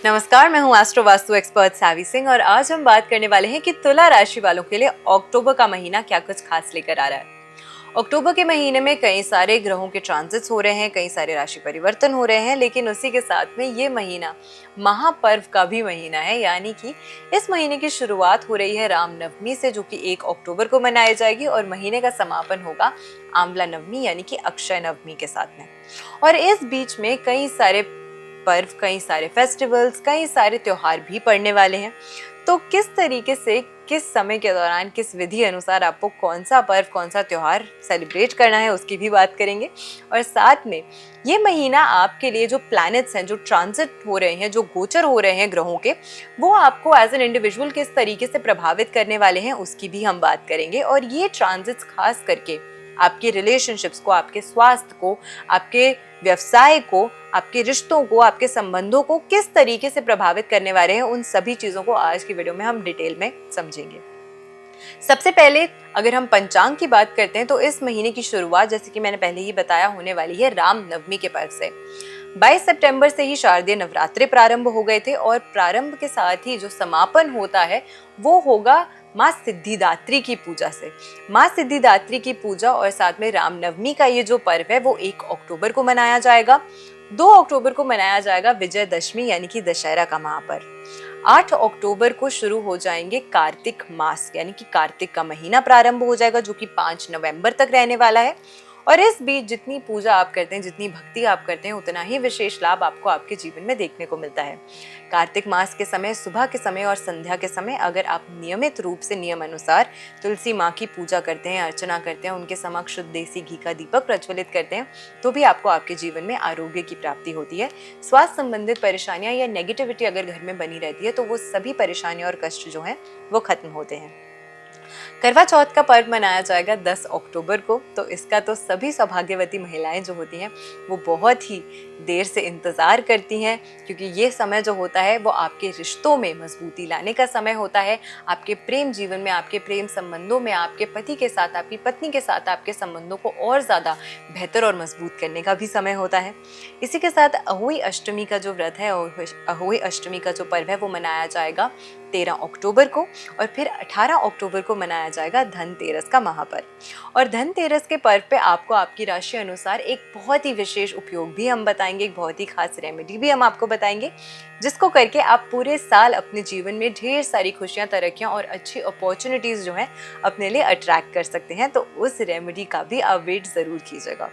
नमस्कार, मैं हूँ एस्ट्रो वास्तु एक्सपर्ट सावी सिंह और आज हम बात करने वाले हैं कि तुला राशि वालों के लिए अक्टूबर का महीना क्या कुछ खास लेकर आ रहा है। अक्टूबर के महीने में कई सारे ग्रहों के ट्रांजिट्स हो रहे हैं, कई सारे राशि परिवर्तन हो रहे हैं, लेकिन उसी के साथ में ये महीना महापर्व का भी महीना है। यानी कि इस महीने की शुरुआत हो रही है रामनवमी से, जो कि 1 अक्टूबर को मनाई जाएगी और महीने का समापन होगा आंवला नवमी यानी कि अक्षय नवमी के साथ में। और इस बीच में कई सारे पर्व, कई सारे फेस्टिवल्स, कई सारे त्योहार भी पड़ने वाले हैं। तो किस तरीके से, किस समय के दौरान, किस विधि अनुसार आपको कौन सा पर्व, कौन सा त्योहार सेलिब्रेट करना है, उसकी भी बात करेंगे। और साथ में ये महीना आपके लिए जो प्लैनेट्स हैं, जो ट्रांजिट हो रहे हैं, जो गोचर हो रहे हैं ग्रहों के, वो आपको एज एन इंडिविजुअल किस तरीके से प्रभावित करने वाले हैं, उसकी भी हम बात करेंगे। और ये ट्रांजिट्स खास करके आपके रिलेशनशिप्स को, आपके स्वास्थ्य को, आपके व्यवसाय को, आपके रिश्तों को, आपके संबंधों को किस तरीके से प्रभावित करने वाले हैं, उन सभी चीजों को आज की वीडियो में हम डिटेल में समझेंगे। सबसे पहले अगर हम पंचांग की बात करते हैं तो इस महीने की शुरुआत, जैसे कि मैंने पहले ही बताया, होने वाली है राम नवमी के पर्व से। 22 सितंबर से ही शारदीय नवरात्रे प्रारंभ हो गए थे और प्रारंभ के साथ ही जो समापन होता है वो होगा माँ सिद्धिदात्री की पूजा से। माँ सिद्धिदात्री की पूजा और साथ में रामनवमी का ये जो पर्व है वो 1 अक्टूबर को मनाया जाएगा। 2 अक्टूबर को मनाया जाएगा विजयदशमी यानी कि दशहरा का महापर्व। 8 अक्टूबर को शुरू हो जाएंगे कार्तिक मास, यानी कि कार्तिक का महीना प्रारंभ हो जाएगा, जो कि 5 नवंबर तक रहने वाला है। और इस बीच जितनी पूजा आप करते हैं, जितनी भक्ति आप करते हैं, उतना ही विशेष लाभ आपको आपके जीवन में देखने को मिलता है। कार्तिक मास के समय, सुबह के समय और संध्या के समय अगर आप नियमित रूप से, नियम अनुसार तुलसी माँ की पूजा करते हैं, अर्चना करते हैं, उनके समक्ष शुद्ध देसी घी का दीपक प्रज्वलित करते हैं, तो भी आपको आपके जीवन में आरोग्य की प्राप्ति होती है। स्वास्थ्य संबंधित परेशानियां या नेगेटिविटी अगर घर में बनी रहती है तो वो सभी परेशानियां और कष्ट जो हैं वो खत्म होते हैं। करवा चौथ का पर्व मनाया जाएगा 10 अक्टूबर को। तो इसका तो सभी सौभाग्यवती महिलाएं जो होती हैं वो बहुत ही देर से इंतजार करती हैं, क्योंकि ये समय जो होता है वो आपके रिश्तों में मजबूती लाने का समय होता है। आपके प्रेम जीवन में, आपके प्रेम संबंधों में, आपके पति के साथ, आपकी पत्नी के साथ आपके संबंधों को और ज्यादा बेहतर और मजबूत करने का भी समय होता है। इसी के साथ अहोई अष्टमी का जो व्रत है, अहोई अष्टमी का जो पर्व है वो मनाया जाएगा 13 अक्टूबर को। और फिर 18 अक्टूबर को मनाया जाएगा धनतेरस का महापर्व। और धनतेरस के पर्व पे आपको आपकी राशि अनुसार एक बहुत ही विशेष उपयोग भी हम बताएंगे, एक बहुत ही खास रेमेडी भी हम आपको बताएंगे, जिसको करके आप पूरे साल अपने जीवन में ढेर सारी खुशियां, तरक्कियां और अच्छी अपॉर्चुनिटीज जो हैं अपने लिए अट्रैक्ट कर सकते हैं। तो उस रेमेडी का भी आप वेट जरूर कीजिएगा।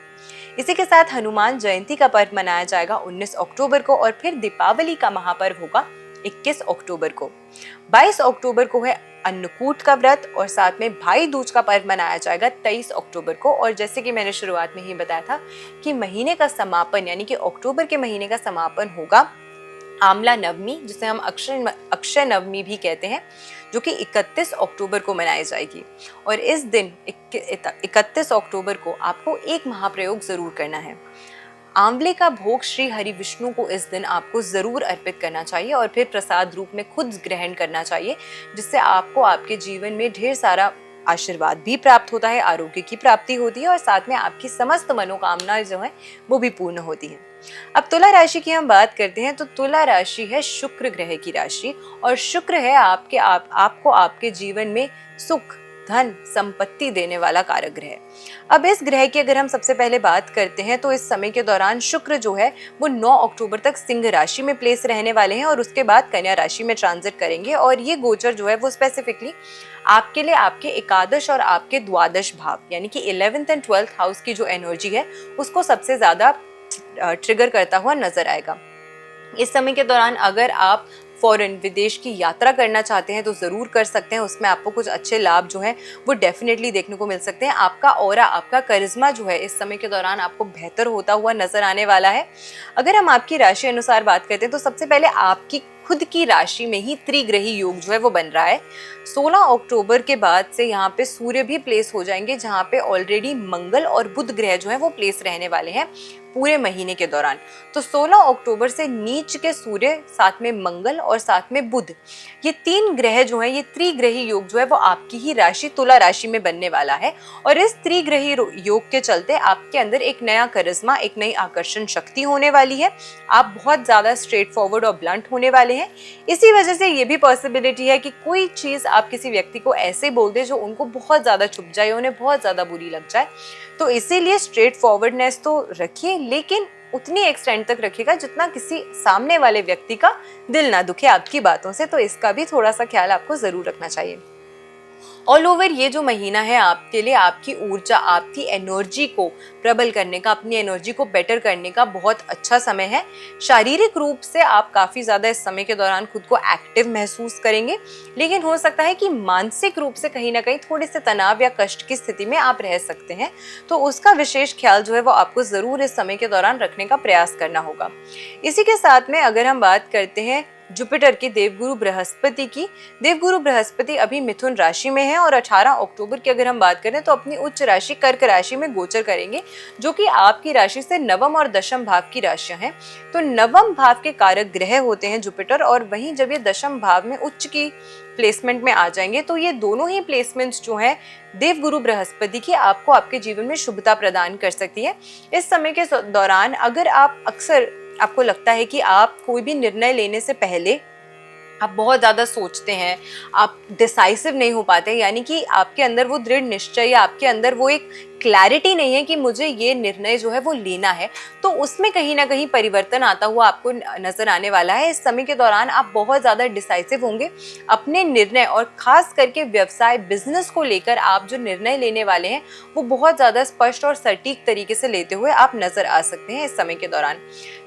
इसी के साथ हनुमान जयंती का पर्व मनाया जाएगा 19 अक्टूबर को। और फिर दीपावली का महापर्व होगा 21 अक्टूबर को। 22 अक्टूबर को है अन्नकूट का व्रत और साथ में भाई दूज का पर्व मनाया जाएगा 23 अक्टूबर को। और जैसे कि मैंने शुरुआत में ही बताया था कि महीने का समापन, यानी कि अक्टूबर के महीने का समापन होगा आंवला नवमी, जिसे हम अक्षय नवमी भी कहते हैं, जो कि 31 अक्टूबर को मनाई जाएगी। और इस दिन 31 अक्टूबर को आपको एक महाप्रयोग जरूर करना है। आंवले का भोग श्री हरि विष्णु को इस दिन आपको जरूर अर्पित करना चाहिए और फिर प्रसाद रूप में खुद ग्रहण करना चाहिए, जिससे आपको आपके जीवन में ढेर सारा आशीर्वाद भी प्राप्त होता है, आरोग्य की प्राप्ति होती है और साथ में आपकी समस्त मनोकामनाएं जो है वो भी पूर्ण होती हैं। अब तुला राशि की हम बात करते हैं तो तुला राशि है शुक्र ग्रह की राशि और शुक्र है आपको आपके जीवन में सुख, धन, संपत्ति देने वाला कारक ग्रह। अब इस ग्रह की अगर हम सबसे पहले बात करते हैं तो इस समय के दौरान शुक्र जो है वो 9 अक्टूबर तक सिंह राशि में प्लेस रहने वाले हैं और उसके बाद कन्या राशि में ट्रांजिट करेंगे। और ये गोचर जो है वो स्पेसिफिकली आपके लिए आपके एकादश और आपके द्वादश भाव, यानी कि 11th एंड 12th हाउस की जो एनर्जी है उसको सबसे ज्यादा ट्रिगर करता हुआ नजर आएगा। इस समय के दौरान अगर आप फॉरेन, विदेश की यात्रा करना चाहते हैं तो जरूर कर सकते हैं। उसमें आपको कुछ अच्छे लाभ जो हैं वो डेफिनेटली देखने को मिल सकते हैं। आपका ऑरा, आपका करिश्मा जो है इस समय के दौरान आपको बेहतर होता हुआ नजर आने वाला है। अगर हम आपकी राशि अनुसार बात करते हैं तो सबसे पहले आपकी खुद की राशि में ही त्रिग्रही योग जो है वो बन रहा है। 16 अक्टूबर के बाद से यहाँ पे सूर्य भी प्लेस हो जाएंगे, जहाँ पे ऑलरेडी मंगल और बुध ग्रह जो है वो प्लेस रहने वाले हैं पूरे महीने के दौरान। तो 16 अक्टूबर से नीच के सूर्य, साथ में मंगल और साथ में बुध, ये 3 ग्रह जो है, ये त्रिग्रही योग जो है वो आपकी ही राशि तुला राशि में बनने वाला है। और इस त्रिग्रही योग के चलते आपके अंदर एक नया करिश्मा, एक नई आकर्षण शक्ति होने वाली है। आप बहुत ज्यादा स्ट्रेट फॉरवर्ड और ब्लंट होने वाले हैं। इसी वजह से ये भी पॉसिबिलिटी है कि कोई चीज आप किसी व्यक्ति को ऐसे बोल दे जो उनको बहुत ज्यादा चुभ जाए, उन्हें बहुत ज्यादा बुरी लग जाए। तो इसीलिए स्ट्रेट फॉरवर्डनेस तो रखिए, लेकिन उतनी एक्सटेंड तक रखिएगा जितना किसी सामने वाले व्यक्ति का दिल ना दुखे आपकी बातों से। तो इसका भी थोड़ा सा ख्याल आपको जरूर रखना चाहिए। ऑल ओवर ये जो महीना है आपके लिए आपकी ऊर्जा, आपकी एनर्जी को प्रबल करने का, अपनी एनर्जी को बेटर करने का बहुत अच्छा समय है। शारीरिक रूप से आप काफ़ी ज़्यादा इस समय के दौरान खुद को एक्टिव महसूस करेंगे, लेकिन हो सकता है कि मानसिक रूप से कहीं ना कहीं थोड़े से तनाव या कष्ट की स्थिति में आप रह सकते हैं। तो उसका विशेष ख्याल जो है वो आपको ज़रूर इस समय के दौरान रखने का प्रयास करना होगा। इसी के साथ में अगर हम बात करते हैं जुपिटर की, देवगुरु बृहस्पति की, देवगुरु बृहस्पति अभी मिथुन राशि में है और 18 अक्टूबर की अगर हम बात करें तो अपनी उच्च राशि कर्क राशि में गोचर करेंगे, जो कि आपकी राशि से नवम और दशम भाव की राशियां हैं। तो नवम भाव के कारक ग्रह होते हैं जुपिटर, और वहीं जब ये दशम भाव में उच्च की प्लेसमेंट में आ जाएंगे तो ये दोनों ही प्लेसमेंट्स जो है देवगुरु बृहस्पति की आपको आपके जीवन में शुभता प्रदान कर सकती है। इस समय के दौरान अगर आप अक्सर आपको लगता है कि आप कोई भी निर्णय लेने से पहले आप बहुत ज़्यादा सोचते हैं, आप डिसाइसिव नहीं हो पाते, यानी कि आपके अंदर वो दृढ़ निश्चय या आपके अंदर वो एक क्लैरिटी नहीं है कि मुझे ये निर्णय जो है वो लेना है, तो उसमें कहीं ना कहीं परिवर्तन आता हुआ आपको नजर आने वाला है। इस समय के दौरान आप बहुत ज़्यादा डिसाइसिव होंगे अपने निर्णय, और खास करके व्यवसाय, बिजनेस को लेकर आप जो निर्णय लेने वाले हैं वो बहुत ज़्यादा स्पष्ट और सटीक तरीके से लेते हुए आप नजर आ सकते हैं इस समय के दौरान।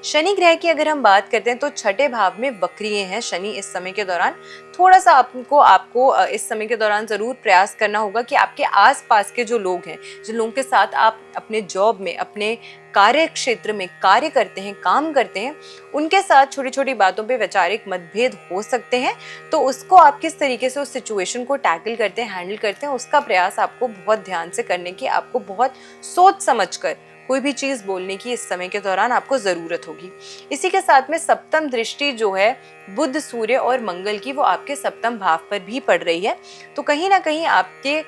शनि ग्रह की अगर हम बात करते हैं तो छठे भाव में वक्रिय हैं शनि इस समय के दौरान। थोड़ा सा आपको इस समय के दौरान जरूर प्रयास करना होगा कि आपके आसपास के जो लोग हैं, जिन लोगों के साथ आप अपने जॉब में, अपने कार्य क्षेत्र में कार्य करते हैं, काम करते हैं, उनके साथ छोटी छोटी बातों पे वैचारिक मतभेद हो सकते हैं। तो उसको आप किस तरीके से उस सिचुएशन को टैकल करते हैं, हैंडल करते हैं, उसका प्रयास आपको बहुत ध्यान से करने की, आपको बहुत सोच समझकर कोई भी चीज़ बोलने की इस समय के दौरान आपको ज़रूरत होगी। इसी के साथ में सप्तम दृष्टि जो है बुध, सूर्य और मंगल की, वो आपके सप्तम भाव पर भी पड़ रही है। तो कहीं ना कहीं आपके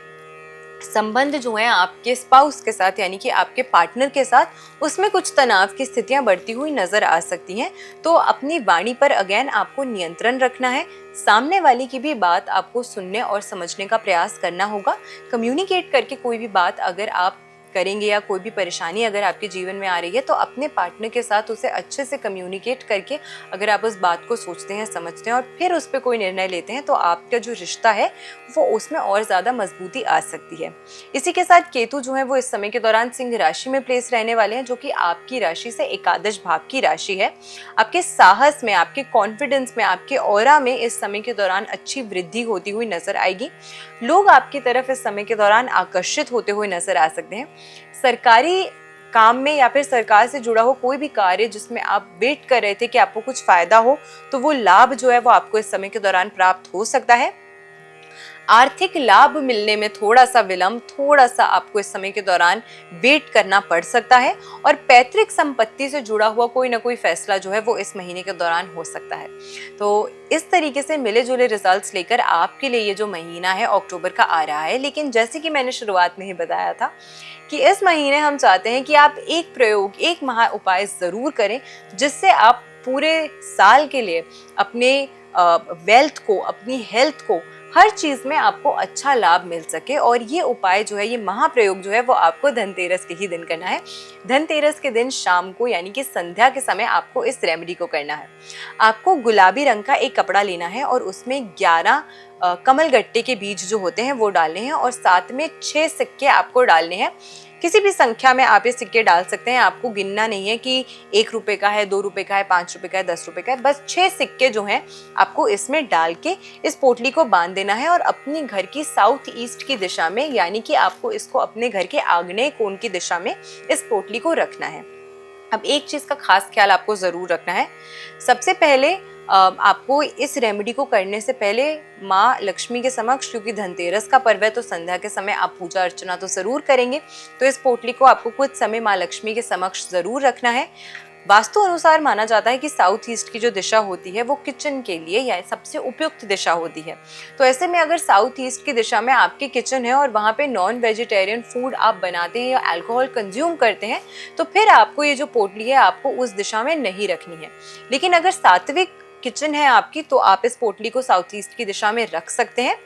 संबंध जो है आपके स्पाउस के साथ, यानी कि आपके पार्टनर के साथ, उसमें कुछ तनाव की स्थितियां बढ़ती हुई नजर आ सकती हैं। तो अपनी वाणी पर अगेन आपको नियंत्रण रखना है। सामने वाले की भी बात आपको सुनने और समझने का प्रयास करना होगा। कम्युनिकेट करके कोई भी बात अगर आप करेंगे या कोई भी परेशानी अगर आपके जीवन में आ रही है तो अपने पार्टनर के साथ उसे अच्छे से कम्युनिकेट करके अगर आप उस बात को सोचते हैं, समझते हैं और फिर उस पर कोई निर्णय लेते हैं तो आपका जो रिश्ता है वो उसमें और ज़्यादा मजबूती आ सकती है। इसी के साथ केतु जो है वो इस समय के दौरान सिंह राशि में प्लेस रहने वाले हैं, जो कि आपकी राशि से एकादश भाव की राशि है। आपके साहस में, आपके कॉन्फिडेंस में, आपके ऑरा में इस समय के दौरान अच्छी वृद्धि होती हुई नजर आएगी। लोग आपकी तरफ इस समय के दौरान आकर्षित होते हुए नजर आ सकते हैं। सरकारी काम में या फिर सरकार से जुड़ा हो कोई भी कार्य जिसमें आप वेट कर रहे थे कि आपको कुछ फायदा हो, तो वो लाभ जो है वो आपको इस समय के दौरान प्राप्त हो सकता है। आर्थिक लाभ मिलने में थोड़ा सा विलंब, थोड़ा सा आपको इस समय के दौरान वेट करना पड़ सकता है। और पैतृक संपत्ति से जुड़ा हुआ कोई ना कोई फैसला जो है वो इस महीने के दौरान हो सकता है। तो इस तरीके से मिले जुले रिजल्ट्स लेकर आपके लिए ये जो महीना है अक्टूबर का आ रहा है। लेकिन जैसे कि मैंने शुरुआत में ही बताया था कि इस महीने हम चाहते हैं कि आप एक प्रयोग, एक महा उपाय जरूर करें, जिससे आप पूरे साल के लिए अपने वेल्थ को, अपनी हेल्थ को, हर चीज में आपको अच्छा लाभ मिल सके। और ये उपाय जो है, ये महाप्रयोग जो है वो आपको धनतेरस के ही दिन करना है। धनतेरस के दिन शाम को, यानी कि संध्या के समय आपको इस रेमेडी को करना है। आपको गुलाबी रंग का एक कपड़ा लेना है और उसमें 11 कमलगट्टे के बीज जो होते हैं वो डालने हैं और साथ में 6 सिक्के आपको डालने हैं। किसी भी संख्या में आप ये सिक्के डाल सकते हैं। आपको गिनना नहीं है कि 1 रुपए का है, 2 रुपए का है, 5 रुपए का है, 10 रुपए का है। बस 6 सिक्के जो हैं आपको इसमें डाल के इस पोटली को बांध देना है और अपनी घर की साउथ ईस्ट की दिशा में, यानी कि आपको इसको अपने घर के आग्नेय कोण की दिशा में इस पोटली को रखना है। अब एक चीज़ का खास ख्याल आपको ज़रूर रखना है। सबसे पहले आपको इस रेमेडी को करने से पहले माँ लक्ष्मी के समक्ष, क्योंकि धनतेरस का पर्व है तो संध्या के समय आप पूजा अर्चना तो ज़रूर करेंगे, तो इस पोटली को आपको कुछ समय माँ लक्ष्मी के समक्ष ज़रूर रखना है। वास्तु अनुसार माना जाता है कि साउथ ईस्ट की जो दिशा होती है वो किचन के लिए या सबसे उपयुक्त दिशा होती है। तो ऐसे में अगर साउथ ईस्ट की दिशा में आपकी किचन है और वहाँ पे नॉन वेजिटेरियन फूड आप बनाते हैं या अल्कोहल कंज्यूम करते हैं, तो फिर आपको ये जो पोटली है आपको उस दिशा में नहीं रखनी है। लेकिन अगर सात्विक किचन है आपकी तो आप इस पोटली को साउथ ईस्ट की दिशा में रख सकते हैं,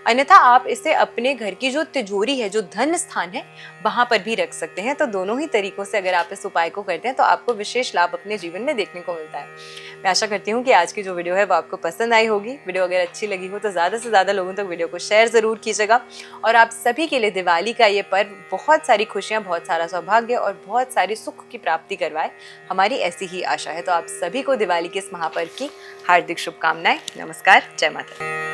अन्यथा आप इसे अपने घर की जो तिजोरी है, जो धन स्थान है, वहां पर भी रख सकते हैं। तो दोनों ही तरीकों से अगर आप इस उपाय को करते हैं तो आपको विशेष लाभ अपने जीवन में देखने को मिलता है। मैं आशा करती हूँ कि आज की जो वीडियो है वो आपको पसंद आई होगी। वीडियो अगर अच्छी लगी हो तो ज़्यादा से ज़्यादा लोगों तक वीडियो को शेयर ज़रूर कीजिएगा। और आप सभी के लिए दिवाली का ये पर्व बहुत सारी खुशियाँ, बहुत सारा सौभाग्य और बहुत सारी सुख की प्राप्ति करवाए, हमारी ऐसी ही आशा है। तो आप सभी को दिवाली के इस महापर्व की हार्दिक शुभकामनाएं। नमस्कार, जय माता दी।